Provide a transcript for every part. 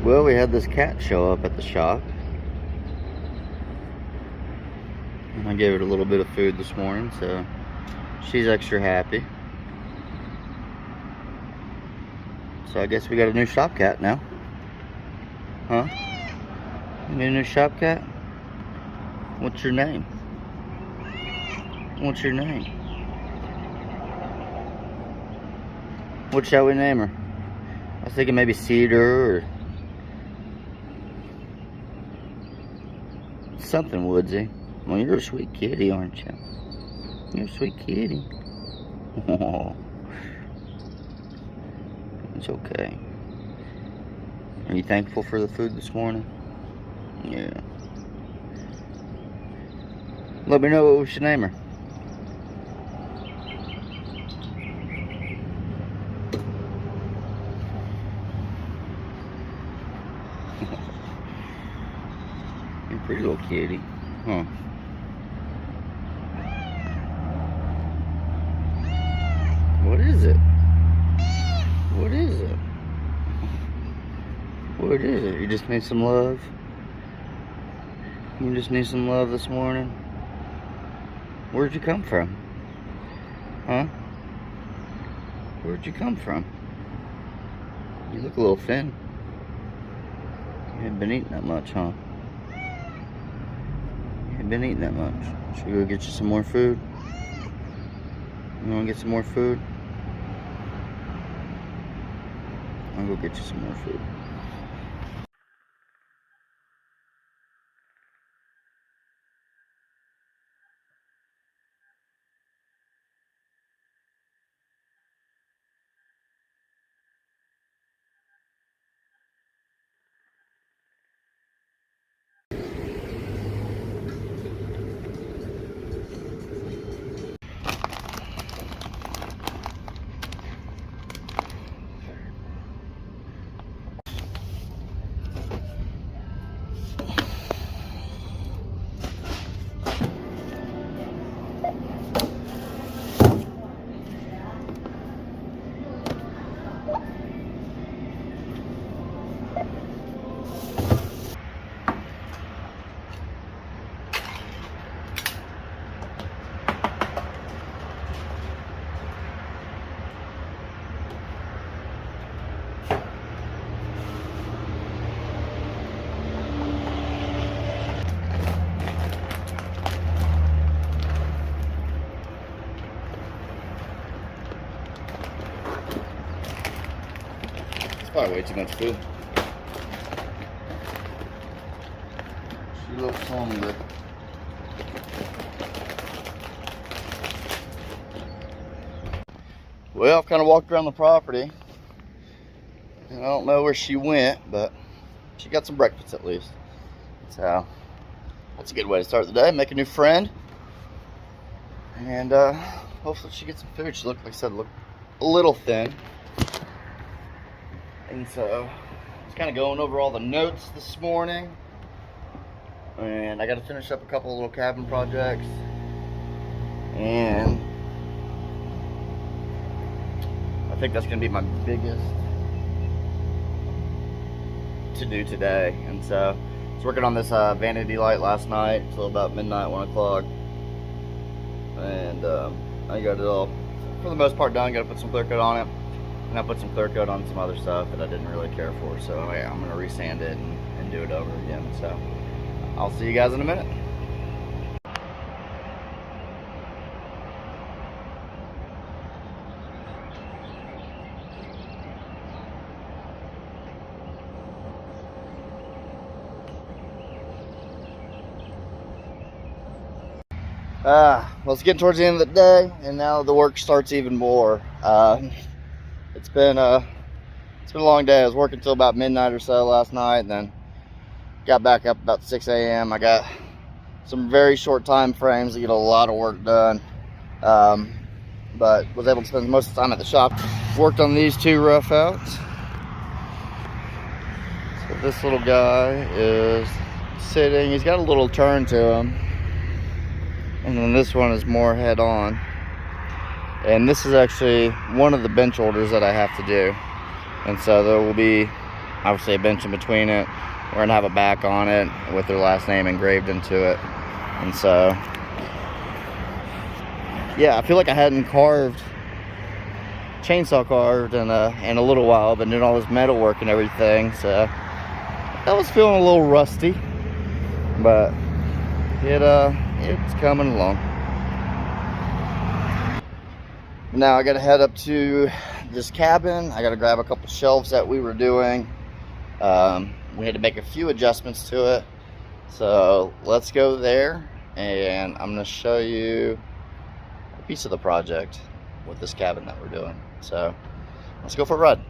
Well, we had this cat show up at the shop. I gave it a little bit of food this morning, so she's extra happy. So I guess we got a new shop cat now. Huh? You need a new shop cat? What's your name? What's your name? What shall we name her? I was thinking maybe Cedar or something woodsy. Well, you're a sweet kitty, aren't you? You're a sweet kitty. Oh, it's okay. Are you thankful for the food this morning? Yeah. Let me know what we should name her. You're a pretty little kitty. Huh. What is it? What is it? What is it? You just need some love? You just need some love this morning? Where'd you come from? Huh? Where'd you come from? You look a little thin. You haven't been eating that much, huh? You haven't been eating that much. Should we go get you some more food? You wanna get some more food? I'll go get you some more food. Probably way too much food. She looks hungry. Well, I've kind of walked around the property, and I don't know where she went, but she got some breakfast at least. So that's a good way to start the day. Make a new friend, and hopefully she gets some food. She looked, like I said, looked a little thin. And so, just kind of going over all the notes this morning. And I got to finish up a couple of little cabin projects. And I think that's going to be my biggest to do today. And so, I was working on this vanity light last night until about midnight, 1 o'clock. And I got it all, for the most part, done. Got to put some clear coat on it. And I put some clear coat on some other stuff that I didn't really care for. So yeah, I'm going to resand it and do it over again. So I'll see you guys in a minute. Well, it's getting towards the end of the day, and now the work starts even more. It's been a long day. I was working till about midnight or so last night, and then got back up about 6 a.m. I got some very short time frames to get a lot of work done, but was able to spend most of the time at the shop. Worked on these two rough outs. So this little guy is sitting. He's got a little turn to him, and then this one is more head on. And this is actually one of the bench orders that I have to do. And so there will be obviously a bench in between it. We're gonna have a back on it with their last name engraved into it. And so, yeah, I feel like I hadn't chainsaw carved in a little while, but doing all this metal work and everything, so I was feeling a little rusty, but it's coming along. Now I gotta head up to this cabin. I gotta grab a couple shelves that we were doing. We had to make a few adjustments to it, so let's go there, and I'm gonna show you a piece of the project with this cabin that we're doing. So let's go for a ride.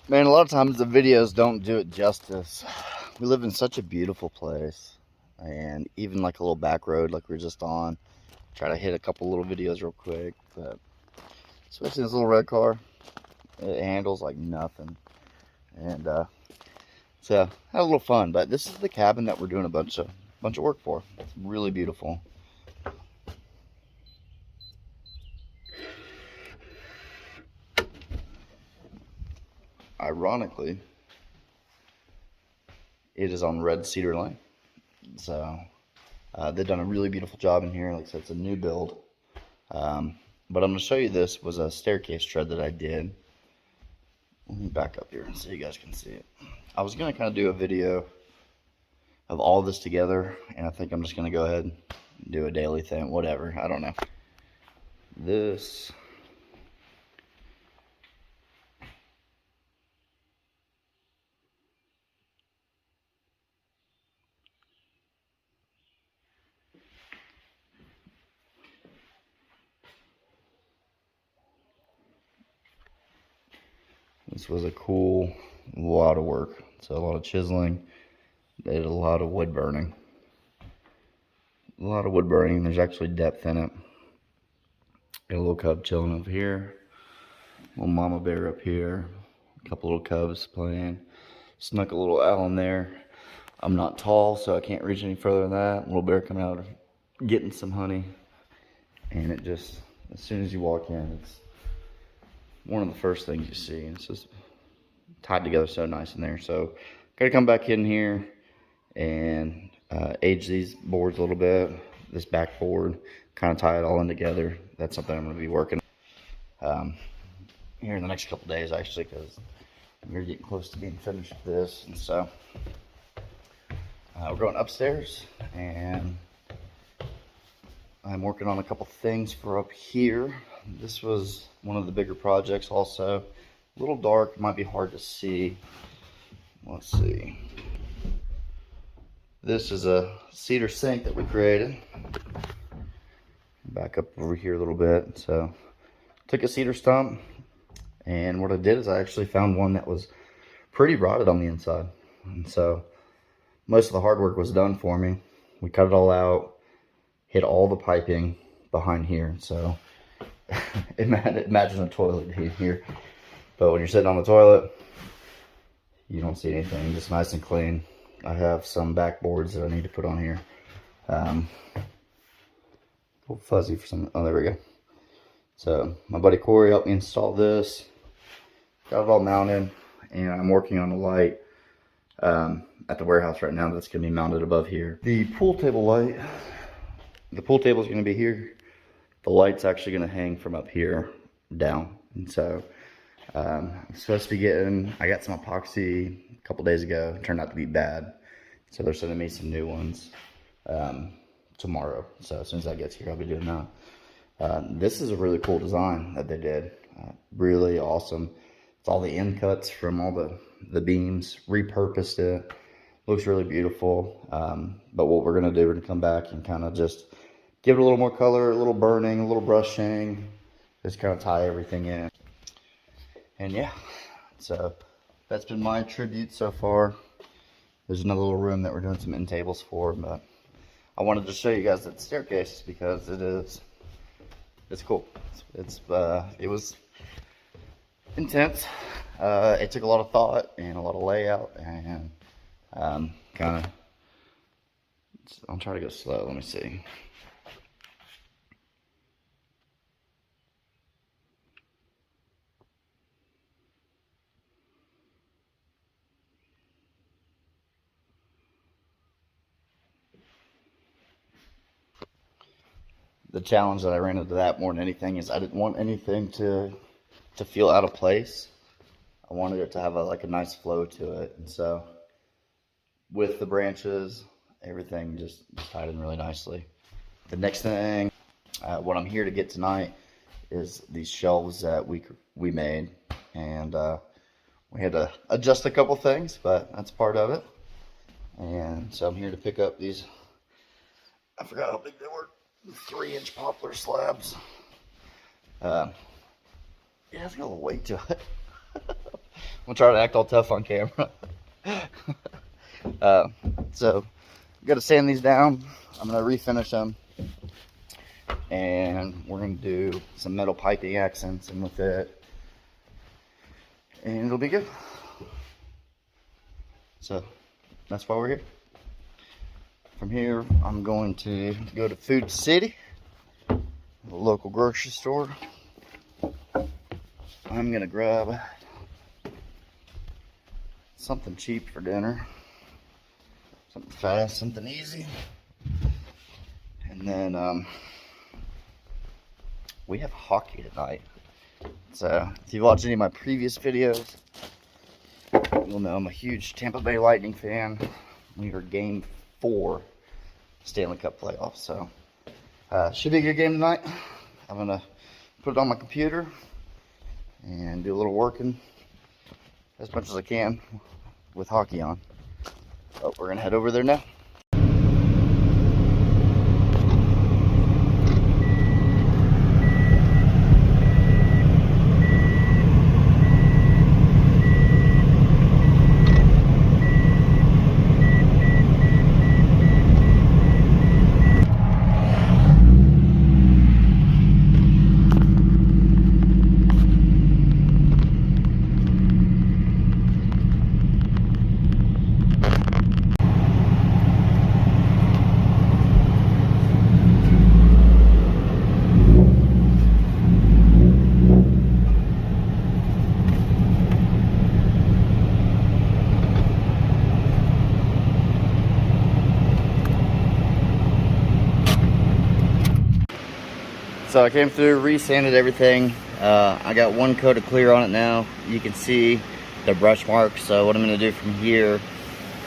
Man, a lot of times the videos don't do it justice. We live in such a beautiful place, and even like a little back road like we were just on. Try to hit a couple little videos real quick, but especially this little red car, it handles like nothing. And so had a little fun. But this is the cabin that we're doing a bunch of work for. It's really beautiful. Ironically, it is on Red Cedar Lane. So they've done a really beautiful job in here. Like I said, it's a new build. But I'm going to show you, this was a staircase tread that I did. Let me back up here so you guys can see it. I was going to kind of do a video of all this together, and I think I'm just going to go ahead and do a daily thing, whatever. I don't know. This was a cool lot of work. So a lot of chiseling. They did a lot of wood burning. There's actually depth in it. Got a little cub chilling over here. Little mama bear up here. A couple little cubs playing. Snuck a little owl in there. I'm not tall, so I can't reach any further than that. Little bear coming out getting some honey. And it just, as soon as you walk in, it's one of the first things you see. It's just tied together so nice in there. So gotta come back in here and age these boards a little bit. This backboard, kind of tie it all in together. That's something I'm going to be working here in the next couple days, actually, because we're getting close to being finished with this. And so we're going upstairs, and I'm working on a couple things for up here. This was one of the bigger projects also. A little dark, might be hard to see. Let's see. This is a cedar sink that we created. Back up over here a little bit. So, took a cedar stump, and what I did is I actually found one that was pretty rotted on the inside. And so, most of the hard work was done for me. We cut it all out, hit all the piping behind here. So, imagine a toilet here. But when you're sitting on the toilet, you don't see anything, just nice and clean. I have some backboards that I need to put on here. A little fuzzy for some, oh, there we go. So my buddy Corey helped me install this. Got it all mounted, and I'm working on a light at the warehouse right now that's going to be mounted above here. The pool table light, the pool table is going to be here. The light's actually going to hang from up here down. And so I'm supposed to be getting, I got some epoxy a couple days ago. It turned out to be bad. So they're sending me some new ones tomorrow. So as soon as that gets here, I'll be doing that. This is a really cool design that they did. Really awesome. It's all the end cuts from all the beams, repurposed it. Looks really beautiful. But what we're gonna do, we're gonna come back and kind of just give it a little more color, a little burning, a little brushing, just kind of tie everything in. And yeah, so that's been my tribute so far. There's another little room that we're doing some end tables for, but I wanted to show you guys that staircase because it's cool. It was intense. It took a lot of thought and a lot of layout, and kind of, I'll try to go slow. Let me see. The challenge that I ran into that more than anything is I didn't want anything to feel out of place. I wanted it to have like a nice flow to it, and so with the branches, everything just tied in really nicely. The next thing, what I'm here to get tonight, is these shelves that we made, and we had to adjust a couple things, but that's part of it. And so I'm here to pick up these. I forgot how big they were. 3-inch poplar slabs. Yeah, it's got a little weight to it. I'm gonna try to act all tough on camera. So got to sand these down. I'm gonna refinish them, and we're gonna do some metal piping accents in with it, and it'll be good. So that's why we're here. From here, I'm going to go to Food City, the local grocery store. I'm gonna grab something cheap for dinner, something fast, something easy, and then we have hockey tonight. So if you've watched any of my previous videos, you'll know I'm a huge Tampa Bay Lightning fan. We are Game 4 Stanley Cup playoffs, so should be a good game tonight. I'm gonna put it on my computer and do a little working as much as I can with hockey on. Oh, we're gonna head over there now. So I came through, re-sanded everything. I got one coat of clear on it now. You can see the brush marks. So what I'm going to do from here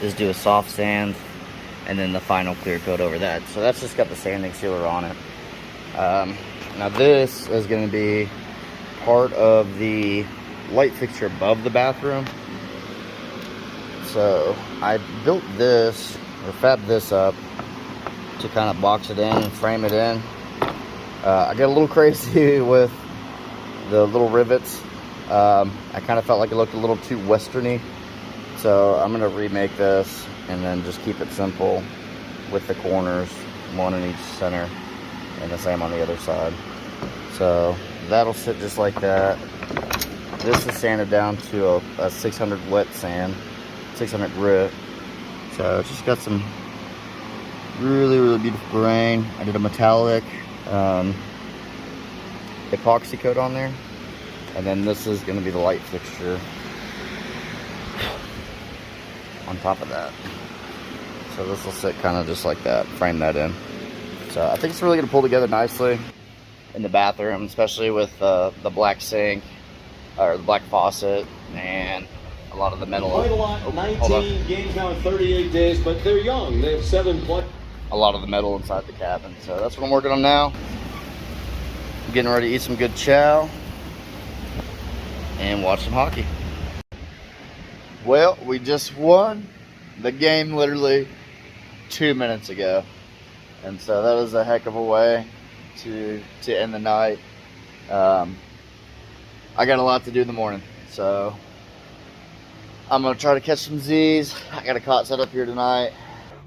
is do a soft sand and then the final clear coat over that. So that's just got the sanding sealer on it. Now this is going to be part of the light fixture above the bathroom. So I built this, or fabbed this up to kind of box it in and frame it in. I got a little crazy with the little rivets. I kind of felt like it looked a little too westerny, so I'm going to remake this and then just keep it simple with the corners, one in each center and the same on the other side. So that'll sit just like that. This is sanded down to a 600 wet sand, 600 grit. So it's just got some really beautiful grain. I did a metallic epoxy coat on there, and then this is going to be the light fixture on top of that. So this will sit kind of just like that, frame that in. So I think it's really going to pull together nicely in the bathroom, especially with the black sink or the black faucet and a lot of the metal. Quite a lot. 19 games now in 38 days, but they're young. They have 7 players. A lot of the metal inside the cabin. So that's what I'm working on now. I'm getting ready to eat some good chow and watch some hockey. Well, we just won the game literally 2 minutes ago. And so that was a heck of a way to end the night. I got a lot to do in the morning, so I'm gonna try to catch some Z's. I got a cot set up here tonight.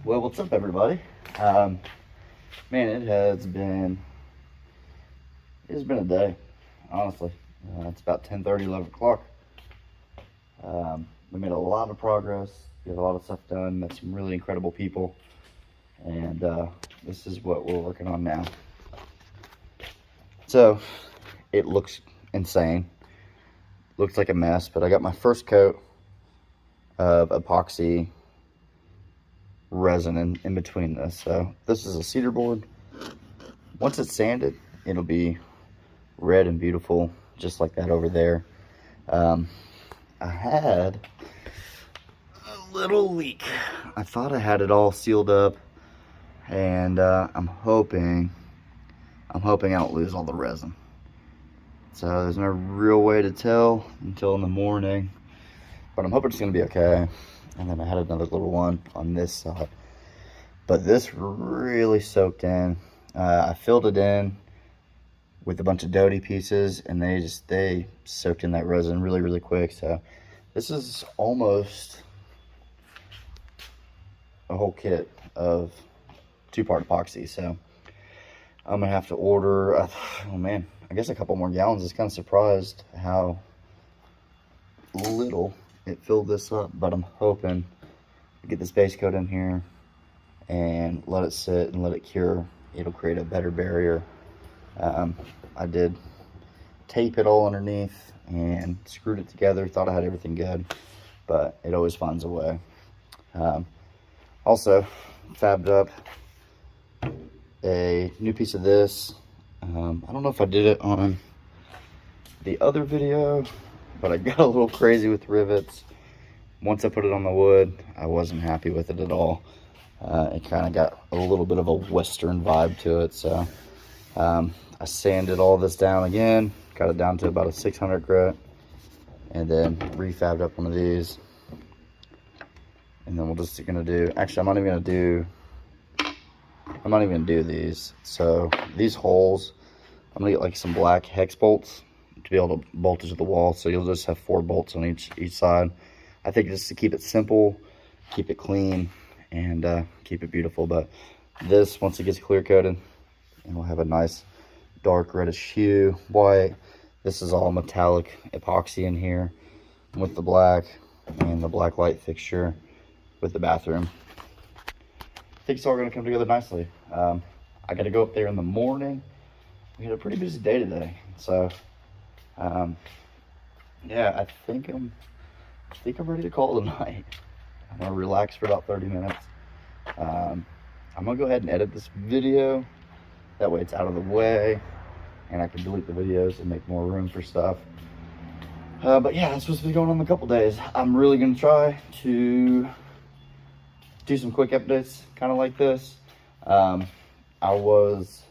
Well, what's up, everybody? Man, it's been a day, honestly. It's about 10:30, 11 o'clock. We made a lot of progress. We got a lot of stuff done. Met some really incredible people, and this is what we're working on now. So it looks insane. Looks like a mess, but I got my first coat of epoxy resin in between this. So this is a cedar board. Once it's sanded, it'll be red and beautiful, just like that over there. I had a little leak. I thought I had it all sealed up, and I'm hoping I don't lose all the resin. So there's no real way to tell until in the morning, but I'm hoping it's gonna be okay. And then I had another little one on this side, but this really soaked in. I filled it in with a bunch of doty pieces, and they soaked in that resin really quick. So this is almost a whole kit of 2-part epoxy. So I'm gonna have to order, oh man, I guess a couple more gallons. I was kind of surprised how little it filled this up, but I'm hoping to get this base coat in here and let it sit and let it cure. It'll create a better barrier. I did tape it all underneath and screwed it together. Thought I had everything good, but it always finds a way. Also fabbed up a new piece of this. I don't know if I did it on the other video, but I got a little crazy with rivets. Once I put it on the wood, I wasn't happy with it at all. It kind of got a little bit of a Western vibe to it. So I sanded all this down again, got it down to about a 600 grit, and then refabbed up one of these. And then we're just gonna do, actually I'm not even gonna do these. So these holes, I'm gonna get like some black hex bolts to be able to bolt it to the wall. So you'll just have 4 bolts on each side. I think just to keep it simple, keep it clean, and keep it beautiful. But this, once it gets clear coated, and we'll have a nice dark reddish hue, white. This is all metallic epoxy in here with the black, and the black light fixture with the bathroom. I think it's all gonna come together nicely. I gotta go up there in the morning. We had a pretty busy day today, so yeah, I think I'm ready to call it a night. I'm gonna relax for about 30 minutes. I'm gonna go ahead and edit this video. That way it's out of the way, and I can delete the videos and make more room for stuff. But yeah, that's supposed to be going on in a couple days. I'm really gonna try to do some quick updates, kind of like this. I was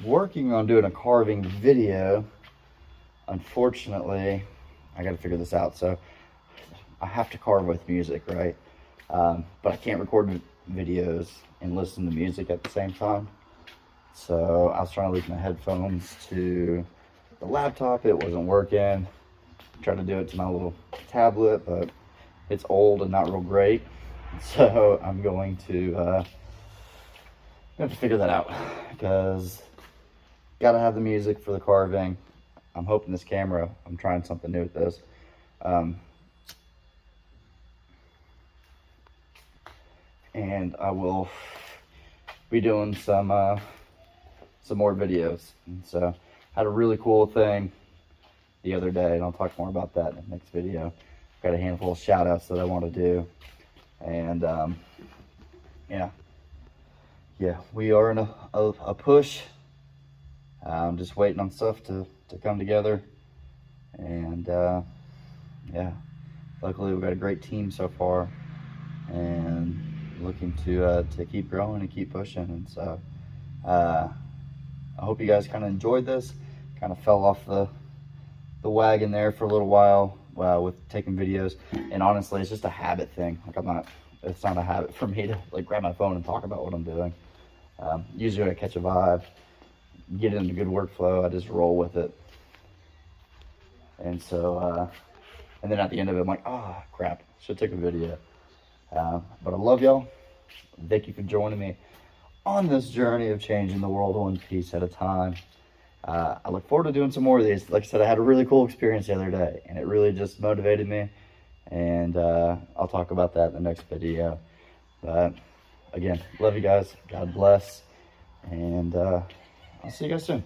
working on doing a carving video. Unfortunately, I got to figure this out. So I have to carve with music, right? But I can't record videos and listen to music at the same time. So I was trying to link my headphones to the laptop. It wasn't working. Tried to do it to my little tablet, but it's old and not real great. So I'm going to have to figure that out, because gotta have the music for the carving. I'm hoping this camera, I'm trying something new with this. And I will be doing some more videos. And so I had a really cool thing the other day, and I'll talk more about that in the next video. Got a handful of shout outs that I want to do. And yeah, we are in a push. I'm just waiting on stuff to come together. And yeah, luckily we've got a great team so far, and looking to keep growing and keep pushing. And so I hope you guys kind of enjoyed this. Kind of fell off the wagon there for a little while with taking videos, and honestly it's just a habit thing. Like, I'm not it's not a habit for me to like grab my phone and talk about what I'm doing. Usually when I catch a vibe, get into good workflow, I just roll with it. And so, and then at the end of it, I'm like, oh crap, should take a video. But I love y'all. Thank you for joining me on this journey of changing the world one piece at a time. I look forward to doing some more of these. Like I said, I had a really cool experience the other day, and it really just motivated me. And I'll talk about that in the next video. But again, love you guys. God bless. And I'll see you guys soon.